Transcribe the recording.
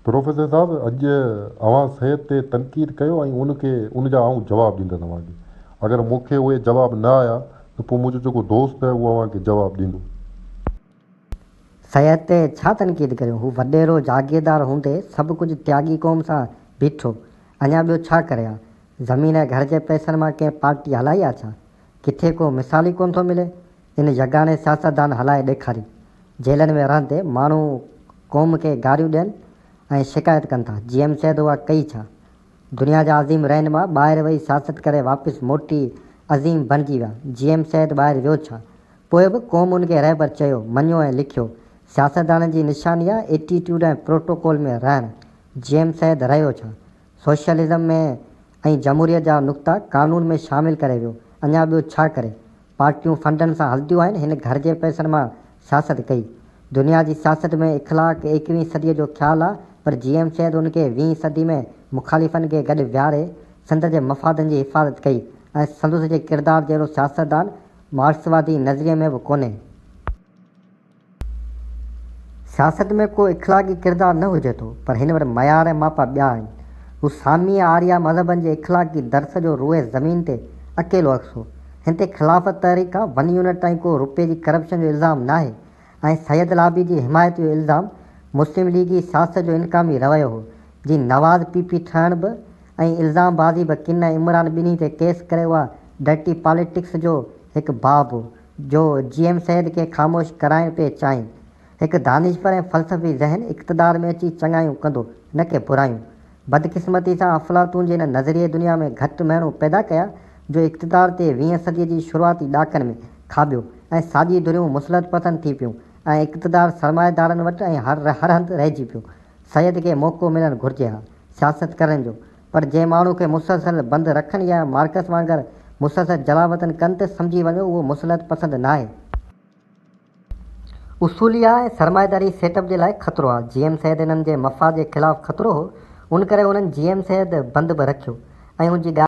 Professor साहब, अॼु अवां सिहत ते तनक़ीद कयो ऐं उनजा आउं जवाबु ॾींदुसि तव्हांखे। अगरि मूंखे उहे जवाब न आया त पोइ मुंहिंजो जेको दोस्त आहे उहो अव्हांखे जवाबु ॾींदो। सिहत ते छा तनक़ीद करियो? हू वॾेरो जागीरदार हूंदे सभु कुझु त्यागी क़ौम सां बीठो, अञा ॿियो छा करे हा? ज़मीन घर जे पैसनि मां कंहिं पार्टी हलाई आहे छा? किथे को मिसाल ई कोन थो मिले। इन जगाने सियासतदान हलाए ॾेखारी। जेलनि में रहंदे माण्हू क़ौम खे गारियूं ॾियनि ऐं शिकायत कनि था। GM सैद उहा कई छा? दुनिया जा अज़ीम रहनुमा ॿाहिरि वेही सियासत करे वापसि मोटी अज़ीम बणिजी विया। GM सैद ॿाहिरि वियो छा? पोइ बि क़ौम उनखे रहबर चयो, मञियो ऐं लिखियो। सियासतदान जी निशानी आहे एटीट्यूड ऐं प्रोटोकॉल में रहणु। GM सैद रहियो छा? सोशलिज़म में ऐं जमहूरियत जा नुक़्ता कानून में शामिलु करे वियो, अञा ॿियो छा करे? पार्टियूं फंडनि सां हलंदियूं आहिनि, हिन घर जे पैसनि मां सियासत कई। दुनिया जी सियासत में इख़लाक़ 21वीं सदीअ जो ख़्यालु आहे, पर GM सैद उनखे 20वीं सदी में मुख़ालिफ़नि खे गॾु विहारे संद जे मफ़ादनि जी हिफ़ाज़त कई ऐं संदसि जे किरदार जहिड़ो सियासतदान मार्क्सवादी नज़रिए में बि कोन्हे। सियासत में को इख़लाक़ी किरदार न हुजे थो, पर हिन वटि मयार ऐं मापा ॿिया आहिनि। हू सामी आर्या मज़हबनि जे इख़लाक़ी दर्स जो रोए ज़मीन ते अकेलो अक्स हो। हिन ते ख़िलाफ़त तहरीक आहे, 1 यूनिट ताईं को रुपए जी करप्शन जो इल्ज़ाम नाहे ऐं सैयद लाबी जी हिमायत जो इल्ज़ाम मुस्लिम लीगी सियासत जो इनकामी रवैयो हो। जी नवाज़ PP ठहण बि ऐं इल्ज़ामबाज़ी बि किन इमरान ॿिन्ही ते केस करे उहा डर्टी पॉलिटिक्स जो हिकु बाब हो जो GM सैद खे ख़ामोश कराइण पिए चाहिनि। हिकु दानिशवर ऐं फ़लसफ़ी ज़हन इक़्तिदार में अची चङायूं कंदो, न के बुरायूं। बदकिस्मती सां अफ़लातून जे हिन नज़रिए दुनिया में घटि माण्हू पैदा कया जो इक़्तिदार ते 20वीं सदीअ जी शुरूआती ॾाकनि में खाॿियो ऐं साॼी दुनियूं मुसलत पसंदि थी पियूं ऐं इक़्तिदार सरमाएदारनि वटि ऐं हर हंधि रहिजी पियो। सैद खे मौक़ो मिलणु घुरिजे हा सियासत करण जो, पर जंहिं माण्हू खे मुसलसल बंदि रखनि या मार्कस वांगुरु मुसलसल जलावतन कनि त सम्झी वञो उहो मुसलत पसंदि नाहे। उसूलिया ऐं सरमाएदारी सेटअप जे लाइ ख़तरो आहे। GM सैद इन्हनि जे मफ़ाद जे ख़िलाफ़ु ख़तरो हो, उन करे उन्हनि GM सैद बंदि बि रखियो ऐं उनजी